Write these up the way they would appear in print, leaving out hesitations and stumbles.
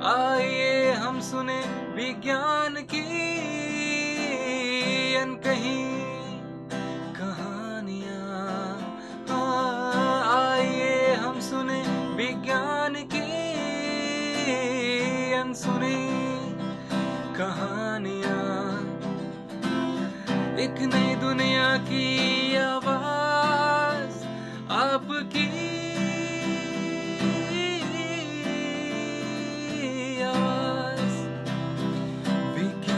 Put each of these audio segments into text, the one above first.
आइए हम सुने विज्ञान की अनकही कहानियाँ। आइए हम सुने विज्ञान की अनसुनी कहानियाँ। एक नई दुनिया की आवाज़ आपकी आवाज़, विज्ञान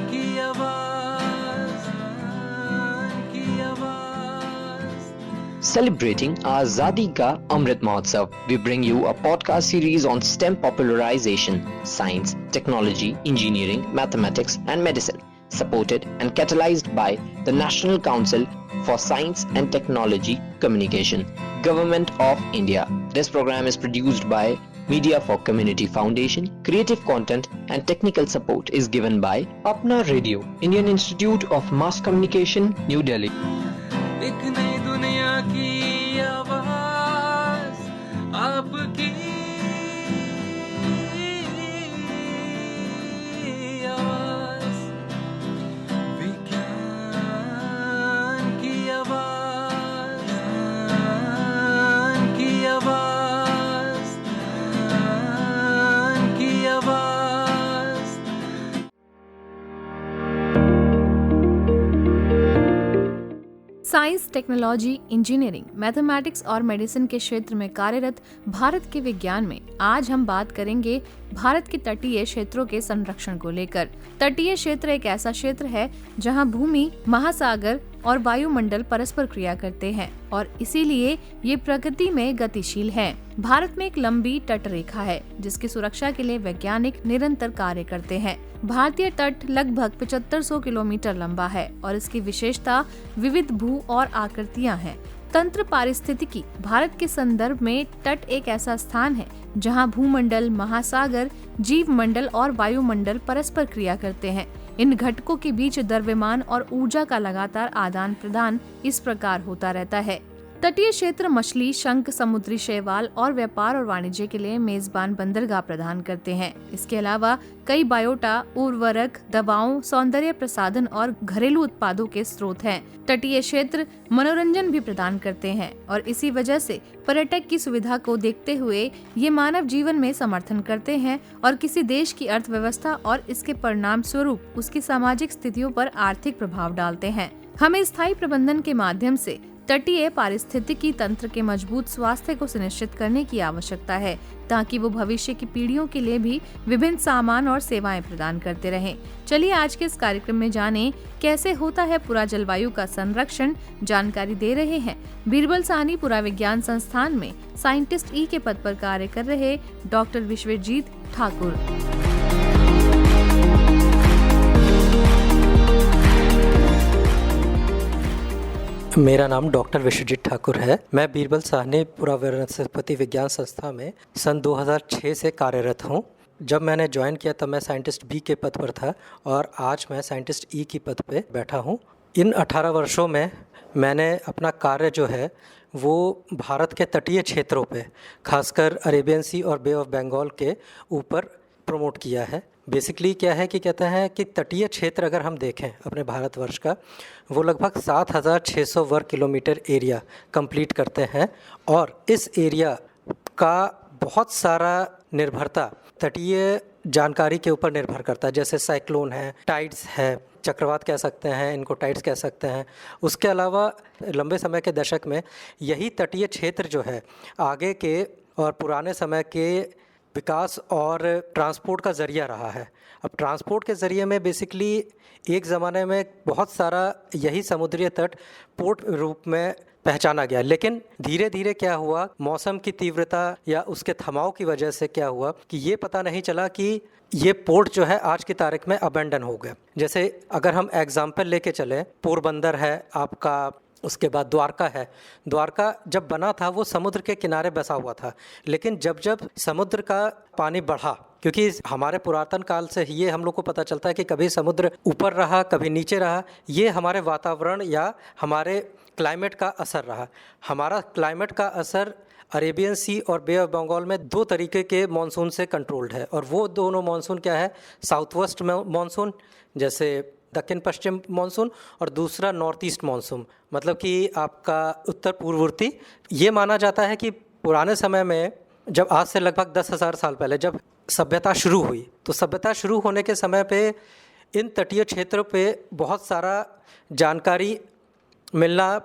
की आवाज़, की आवाज़। Celebrating Azadi Ka Amrit Mahotsav, we bring you a podcast series on STEM popularization, science, technology, engineering, mathematics, and medicine, supported and catalyzed by the National Council for Science and Technology Communication, Government of India. This program is produced by Media for Community Foundation. Creative content and technical support is given by Apna Radio, Indian Institute of Mass Communication, New Delhi. एक नई दुनिया की आवाज़ आपकी आवाज़, विज्ञान की आवाज़, की आवाज़, की आवाज़। साइंस, टेक्नोलॉजी, इंजीनियरिंग, मैथमेटिक्स और मेडिसिन के क्षेत्र में कार्यरत भारत के विज्ञान में आज हम बात करेंगे भारत के तटीय क्षेत्रों के संरक्षण को लेकर। तटीय क्षेत्र एक ऐसा क्षेत्र है जहां भूमि, महासागर और वायुमंडल परस्पर क्रिया करते हैं और इसीलिए ये प्रकृति में गतिशील हैं। भारत में एक लंबी तट रेखा है जिसकी सुरक्षा के लिए वैज्ञानिक निरंतर कार्य करते हैं। भारतीय तट लगभग 7500 किलोमीटर लंबा है और इसकी विशेषता विविध भू और आकृतियां हैं। तंत्र पारिस्थितिकी भारत के संदर्भ में तट एक ऐसा स्थान है जहां भूमंडल, महासागर, जीव मंडल और वायुमंडल परस्पर क्रिया करते हैं। इन घटकों के बीच द्रव्यमान और ऊर्जा का लगातार आदान प्रदान इस प्रकार होता रहता है। तटीय क्षेत्र मछली, शंख, समुद्री शैवाल और व्यापार और वाणिज्य के लिए मेजबान बंदरगाह प्रदान करते हैं। इसके अलावा कई बायोटा, उर्वरक, दवाओं, सौंदर्य प्रसाधन और घरेलू उत्पादों के स्रोत हैं। तटीय क्षेत्र मनोरंजन भी प्रदान करते हैं और इसी वजह से पर्यटक की सुविधा को देखते हुए ये मानव जीवन में समर्थन करते हैं और किसी देश की अर्थव्यवस्था और इसके परिणाम स्वरूप उसकी सामाजिक स्थितियों पर आर्थिक प्रभाव डालते हैं। हमें स्थायी प्रबंधन के माध्यम से तटीय पारिस्थितिकी तंत्र के मजबूत स्वास्थ्य को सुनिश्चित करने की आवश्यकता है ताकि वो भविष्य की पीढ़ियों के लिए भी विभिन्न सामान और सेवाएं प्रदान करते रहें। चलिए आज के इस कार्यक्रम में जानें कैसे होता है पुरा जलवायु का संरक्षण। जानकारी दे रहे हैं बीरबल साहनी पुरा विज्ञान संस्थान में साइंटिस्ट ई के पद पर कार्य कर रहे डॉक्टर विश्वजीत ठाकुर। मेरा नाम डॉक्टर विश्वजीत ठाकुर है। मैं बीरबल साहनी पुरा वनस्पति विज्ञान संस्था में सन 2006 से कार्यरत हूँ। जब मैंने ज्वाइन किया तब मैं साइंटिस्ट बी के पद पर था और आज मैं साइंटिस्ट ई की पद पे बैठा हूँ। इन 18 वर्षों में मैंने अपना कार्य जो है वो भारत के तटीय क्षेत्रों पे, खासकर अरेबियन सी और बे ऑफ बंगाल के ऊपर प्रमोट किया है। बेसिकली क्या है कि कहते हैं कि तटीय क्षेत्र अगर हम देखें अपने भारतवर्ष का, वो लगभग 7600 वर्ग किलोमीटर एरिया कंप्लीट करते हैं और इस एरिया का बहुत सारा निर्भरता तटीय जानकारी के ऊपर निर्भर करता है। जैसे साइक्लोन है, टाइड्स है, चक्रवात कह सकते हैं, इनको टाइड्स कह सकते हैं। उसके अलावा लंबे समय के दशक में यही तटीय क्षेत्र जो है आगे के और पुराने समय के विकास और ट्रांसपोर्ट का ज़रिया रहा है। अब ट्रांसपोर्ट के ज़रिए में बेसिकली एक ज़माने में बहुत सारा यही समुद्री तट पोर्ट रूप में पहचाना गया, लेकिन धीरे धीरे क्या हुआ, मौसम की तीव्रता या उसके थमाव की वजह से क्या हुआ कि ये पता नहीं चला कि ये पोर्ट जो है आज की तारीख में अबेंडन हो गया। जैसे अगर हम एग्जाम्पल लेके चलें, पोरबंदर है आपका, उसके बाद द्वारका है। द्वारका जब बना था वो समुद्र के किनारे बसा हुआ था, लेकिन जब जब समुद्र का पानी बढ़ा क्योंकि हमारे पुरातन काल से ये हम लोग को पता चलता है कि कभी समुद्र ऊपर रहा, कभी नीचे रहा। ये हमारे वातावरण या हमारे क्लाइमेट का असर रहा। हमारा क्लाइमेट का असर अरेबियन सी और बे ऑफ बंगाल में 2 तरीके के मानसून से कंट्रोल्ड है, और वो दोनों मानसून क्या है, साउथ वेस्ट मानसून जैसे दक्षिण पश्चिम मानसून, और दूसरा नॉर्थ ईस्ट मानसून, मतलब कि आपका उत्तर पूर्ववर्ती। ये माना जाता है कि पुराने समय में, जब आज से लगभग 10,000 साल पहले जब सभ्यता शुरू हुई, तो सभ्यता शुरू होने के समय पे इन तटीय क्षेत्रों पे बहुत सारा जानकारी मिलना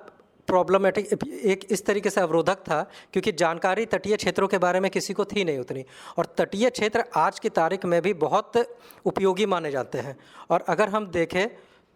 प्रॉब्लमेटिक, एक इस तरीके से अवरोधक था, क्योंकि जानकारी तटीय क्षेत्रों के बारे में किसी को थी नहीं उतनी। और तटीय क्षेत्र आज की तारीख में भी बहुत उपयोगी माने जाते हैं। और अगर हम देखें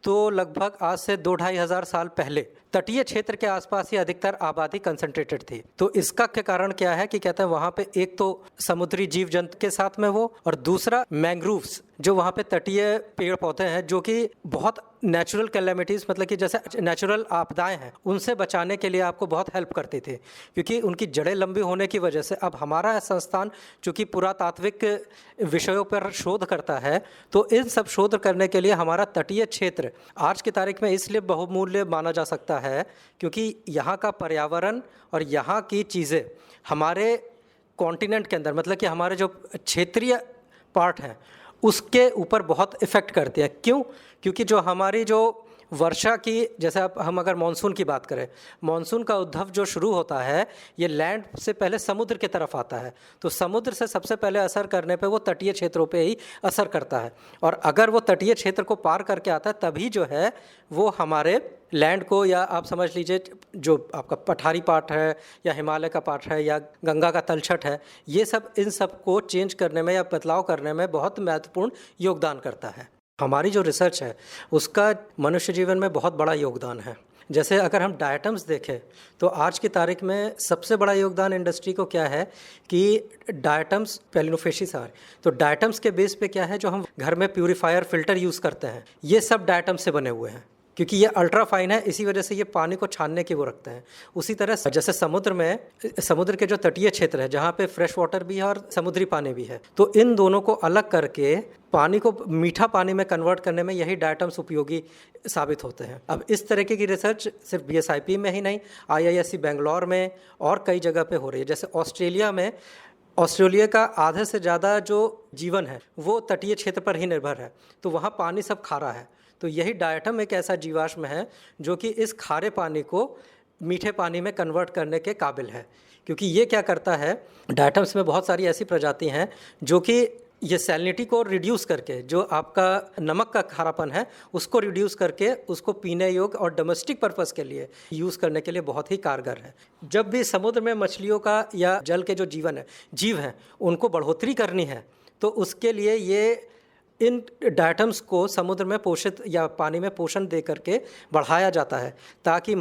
तो लगभग आज से 2-2.5 साल पहले तटीय क्षेत्र के आसपास ही अधिकतर आबादी कंसंट्रेटेड थी। तो इसका के कारण क्या है कि कहते हैं वहाँ पे एक तो समुद्री जीव जंतु के साथ में वो, और दूसरा मैंग्रोव्स, जो वहाँ पे तटीय पेड़ पौधे हैं, जो कि बहुत नेचुरल कैलेमिटीज़, मतलब कि जैसे नेचुरल आपदाएं हैं, उनसे बचाने के लिए आपको बहुत हेल्प करती थी, क्योंकि उनकी जड़ें लंबी होने की वजह से। अब हमारा संस्थान चूँकि पुरातात्विक विषयों पर शोध करता है, तो इन सब शोध करने के लिए हमारा तटीय क्षेत्र आज की तारीख में इसलिए बहुमूल्य माना जा सकता है, क्योंकि यहाँ का पर्यावरण और यहाँ की चीज़ें हमारे कॉन्टिनेंट के अंदर, मतलब कि हमारे जो क्षेत्रीय पार्ट हैं उसके ऊपर बहुत इफ़ेक्ट करती है। क्यों? क्योंकि जो हमारी जो वर्षा की, जैसे अब हम अगर मानसून की बात करें, मानसून का उद्भव जो शुरू होता है ये लैंड से पहले समुद्र की तरफ आता है। तो समुद्र से सबसे पहले असर करने पे वो तटीय क्षेत्रों पे ही असर करता है, और अगर वो तटीय क्षेत्र को पार करके आता है तभी जो है वो हमारे लैंड को, या आप समझ लीजिए जो आपका पठारी पार्ट है या हिमालय का पार्ट है या गंगा का तलछट है, ये सब इन सब को चेंज करने में या बदलाव करने में बहुत महत्वपूर्ण योगदान करता है। हमारी जो रिसर्च है उसका मनुष्य जीवन में बहुत बड़ा योगदान है। जैसे अगर हम डायटम्स देखें तो आज की तारीख में सबसे बड़ा योगदान इंडस्ट्री को क्या है कि डायटम्स पेलिनोफेसिस आर, तो डायटम्स के बेस पे क्या है, जो हम घर में प्यूरीफायर फिल्टर यूज़ करते हैं, ये सब डायटम्स से बने हुए हैं, क्योंकि ये अल्ट्रा फाइन है, इसी वजह से ये पानी को छानने की वो रखते हैं। उसी तरह जैसे समुद्र में, समुद्र के जो तटीय क्षेत्र है जहाँ पे फ्रेश वाटर भी है और समुद्री पानी भी है, तो इन दोनों को अलग करके पानी को मीठा पानी में कन्वर्ट करने में यही डायटम्स उपयोगी साबित होते हैं। अब इस तरीके की रिसर्च सिर्फ BSIP में ही नहीं, IISc बेंगलोर में और कई जगह पे हो रही है। जैसे ऑस्ट्रेलिया में, ऑस्ट्रेलिया का आधे से ज़्यादा जो जीवन है वो तटीय क्षेत्र पर ही निर्भर है, तो वहाँ पानी सब खारा है। तो यही डायटम एक ऐसा जीवाश्म है जो कि इस खारे पानी को मीठे पानी में कन्वर्ट करने के काबिल है, क्योंकि ये क्या करता है, डायटम्स में बहुत सारी ऐसी प्रजाति हैं जो कि ये सैलिनिटी को रिड्यूस करके, जो आपका नमक का खारापन है उसको रिड्यूस करके उसको पीने योग्य और डोमेस्टिक पर्पस के लिए यूज़ करने के लिए बहुत ही कारगर है। जब भी समुद्र में मछलियों का या जल के जो जीव हैं उनको बढ़ोतरी करनी है, तो उसके लिए ये इन डायटम्स को समुद्र में पोषित या पानी में पोषण दे करके बढ़ाया जाता है, ताकि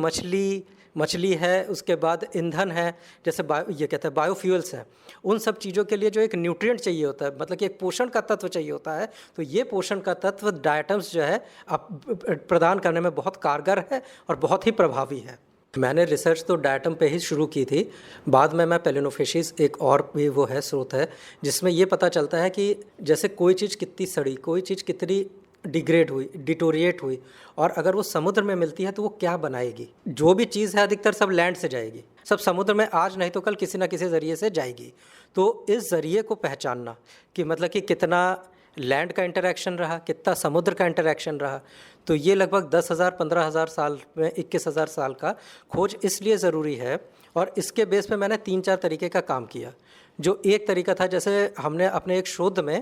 मछली है, उसके बाद ईंधन है, जैसे ये कहते हैं बायोफ्यूल्स हैं, उन सब चीज़ों के लिए जो एक न्यूट्रिएंट चाहिए होता है, मतलब कि एक पोषण का तत्व चाहिए होता है, तो ये पोषण का तत्व डायटम्स जो है प्रदान करने में बहुत कारगर है और बहुत ही प्रभावी है। मैंने रिसर्च तो डायटम पे ही शुरू की थी, बाद में मैं पेलिनोफेसिस, एक और भी वो है स्रोत है जिसमें ये पता चलता है कि जैसे कोई चीज़ कितनी सड़ी, कोई चीज़ कितनी डिग्रेड हुई, डिटोरिएट हुई, और अगर वो समुद्र में मिलती है तो वो क्या बनाएगी। जो भी चीज़ है अधिकतर सब लैंड से जाएगी, सब समुद्र में आज नहीं तो कल किसी ना किसी ज़रिए से जाएगी। तो इस ज़रिए को पहचानना कि मतलब कि कितना लैंड का इंटरैक्शन रहा, कितना समुद्र का इंटरैक्शन रहा, तो ये लगभग 10,000 15,000 साल में 21,000 साल का खोज इसलिए ज़रूरी है। और इसके बेस पे मैंने 3-4 तरीके का काम किया। जो एक तरीका था, जैसे हमने अपने एक शोध में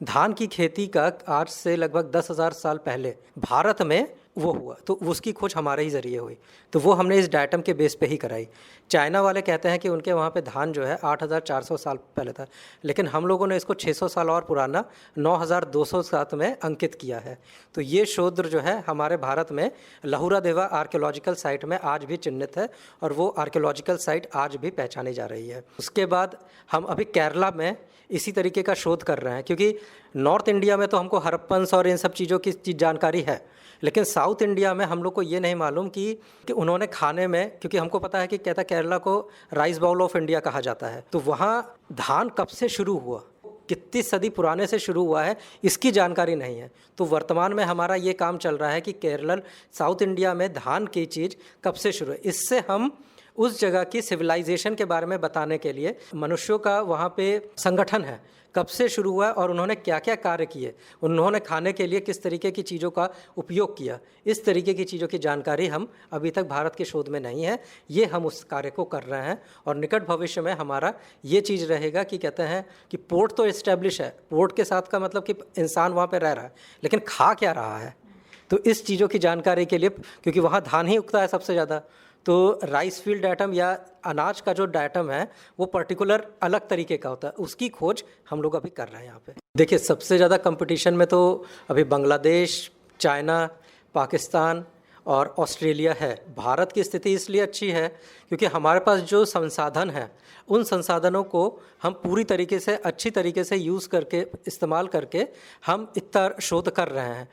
धान की खेती का आज से लगभग 10,000 साल पहले भारत में वो हुआ, तो उसकी खोज हमारे ही ज़रिए हुई, तो वो हमने इस डायटम के बेस पे ही कराई। चाइना वाले कहते हैं कि उनके वहाँ पे धान जो है 8,400 साल पहले था, लेकिन हम लोगों ने इसको 600 साल और पुराना 9,207 में अंकित किया है। तो ये शोध जो है हमारे भारत में लहुरा देवा आर्कियोलॉजिकल साइट में आज भी चिन्हित है, और वो आर्कियोलॉजिकल साइट आज भी पहचानी जा रही है। उसके बाद हम अभी केरला में इसी तरीके का शोध कर रहे हैं, क्योंकि नॉर्थ इंडिया में तो हमको हड़प्पन्स और इन सब चीज़ों की जानकारी है, लेकिन साउथ इंडिया में हम लोग को ये नहीं मालूम कि उन्होंने खाने में, क्योंकि हमको पता है कि कहता केरला को राइस बाउल ऑफ इंडिया कहा जाता है, तो वहाँ धान कब से शुरू हुआ कितनी सदी पुराने से शुरू हुआ है इसकी जानकारी नहीं है। तो वर्तमान में हमारा ये काम चल रहा है कि केरल साउथ इंडिया में धान की चीज़ कब से शुरू है, इससे हम उस जगह की सिविलाइजेशन के बारे में बताने के लिए मनुष्यों का वहाँ पे संगठन है, कब से शुरू हुआ और उन्होंने क्या क्या कार्य किए, उन्होंने खाने के लिए किस तरीके की चीज़ों का उपयोग किया, इस तरीके की चीज़ों की जानकारी हम अभी तक भारत के शोध में नहीं है। ये हम उस कार्य को कर रहे हैं और निकट भविष्य में हमारा ये चीज़ रहेगा कि कहते हैं कि पोर्ट तो इस्टेब्लिश है, पोर्ट के साथ का मतलब कि इंसान वहाँ पर रह रहा है, लेकिन खा क्या रहा है, तो इस चीज़ों की जानकारी के लिए, क्योंकि वहाँ धान ही उगता है सबसे ज़्यादा, तो राइस फील्ड डाइटम या अनाज का जो डाइटम है वो पर्टिकुलर अलग तरीके का होता है, उसकी खोज हम लोग अभी कर रहे हैं यहाँ पे। देखिए सबसे ज़्यादा कंपटीशन में तो अभी बांग्लादेश, चाइना, पाकिस्तान और ऑस्ट्रेलिया है। भारत की स्थिति इसलिए अच्छी है क्योंकि हमारे पास जो संसाधन है उन संसाधनों को हम पूरी तरीके से अच्छी तरीके से यूज़ करके इस्तेमाल करके हम इतना शोध कर रहे हैं।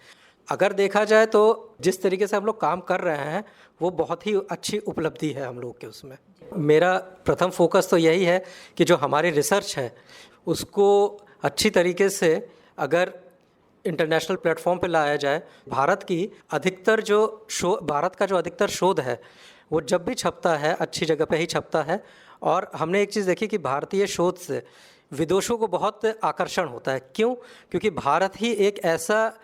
अगर देखा जाए तो जिस तरीके से हम लोग काम कर रहे हैं वो बहुत ही अच्छी उपलब्धि है हम लोग के उसमें। मेरा प्रथम फोकस तो यही है कि जो हमारी रिसर्च है उसको अच्छी तरीके से अगर इंटरनेशनल प्लेटफॉर्म पे लाया जाए। भारत का जो अधिकतर शोध है वो जब भी छपता है अच्छी जगह पे ही छपता है। और हमने एक चीज़ देखी कि भारतीय शोध से विदेशों को बहुत आकर्षण होता है। क्यों? क्योंकि भारत ही एक ऐसा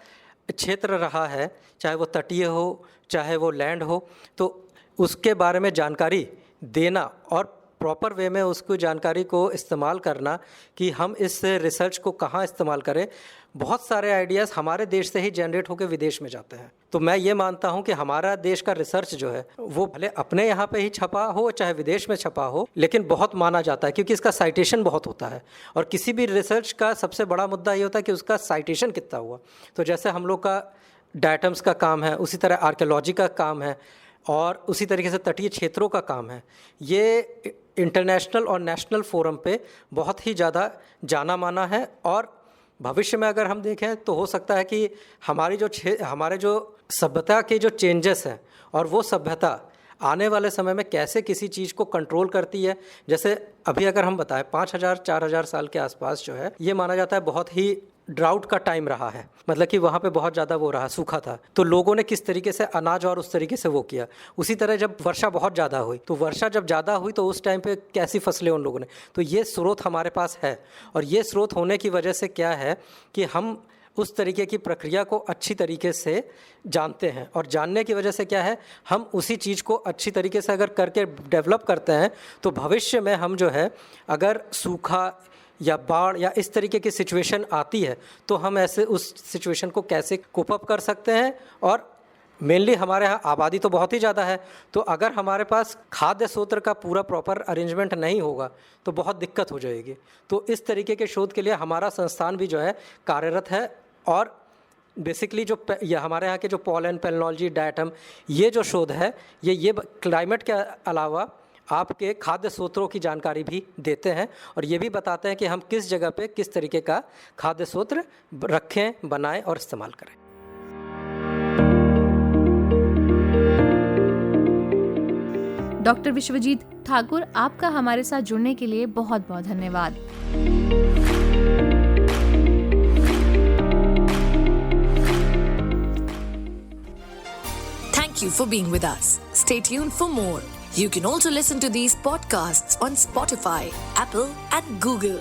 क्षेत्र रहा है, चाहे वो तटीय हो चाहे वो लैंड हो, तो उसके बारे में जानकारी देना और प्रॉपर वे में उसको जानकारी को इस्तेमाल करना कि हम इस रिसर्च को कहाँ इस्तेमाल करें। बहुत सारे आइडियाज़ हमारे देश से ही जनरेट होकर विदेश में जाते हैं। तो मैं ये मानता हूँ कि हमारा देश का रिसर्च जो है वो भले अपने यहाँ पे ही छपा हो चाहे विदेश में छपा हो, लेकिन बहुत माना जाता है क्योंकि इसका साइटेशन बहुत होता है। और किसी भी रिसर्च का सबसे बड़ा मुद्दा ये होता है कि उसका साइटेशन कितना हुआ। तो जैसे हम लोग का डायटम्स का काम है, उसी तरह आर्कियोलॉजी का काम है और उसी तरीके से तटीय क्षेत्रों का काम है। ये इंटरनेशनल और नेशनल फोरम पे बहुत ही ज़्यादा जाना माना है। और भविष्य में अगर हम देखें तो हो सकता है कि हमारे जो सभ्यता के जो चेंजेस हैं और वो सभ्यता आने वाले समय में कैसे किसी चीज़ को कंट्रोल करती है। जैसे अभी अगर हम बताएं 5000-4000 साल के आसपास जो है ये माना जाता है बहुत ही ड्राउट का टाइम रहा है, मतलब कि वहाँ पे बहुत ज़्यादा वो रहा, सूखा था। तो लोगों ने किस तरीके से अनाज और उस तरीके से वो किया। उसी तरह जब वर्षा बहुत ज़्यादा हुई तो वर्षा जब ज़्यादा हुई तो उस टाइम पे कैसी फसलें उन लोगों ने, तो ये स्रोत हमारे पास है। और ये स्रोत होने की वजह से क्या है कि हम उस तरीके की प्रक्रिया को अच्छी तरीके से जानते हैं। और जानने की वजह से क्या है, हम उसी चीज़ को अच्छी तरीके से अगर करके डेवलप करते हैं तो भविष्य में हम जो है अगर सूखा या बाढ़ या इस तरीके की सिचुएशन आती है तो हम ऐसे उस सिचुएशन को कैसे कोप अप कर सकते हैं। और मेनली हमारे यहाँ आबादी तो बहुत ही ज़्यादा है, तो अगर हमारे पास खाद्य स्रोत का पूरा प्रॉपर अरेंजमेंट नहीं होगा तो बहुत दिक्कत हो जाएगी। तो इस तरीके के शोध के लिए हमारा संस्थान भी जो है कार्यरत है। और बेसिकली जो हमारे यहाँ के जो पॉलन, पेलनोलॉजी, डायटम, ये जो शोध है ये क्लाइमेट के अलावा आपके खाद्य स्रोतों की जानकारी भी देते हैं और ये भी बताते हैं कि हम किस जगह पे किस तरीके का खाद्य स्रोत रखें, बनाएं और इस्तेमाल करें। डॉक्टर विश्वजीत ठाकुर, आपका हमारे साथ जुड़ने के लिए बहुत बहुत धन्यवाद। Thank you for being with us. Stay tuned for more. You can also listen to these podcasts on Spotify, Apple, and Google.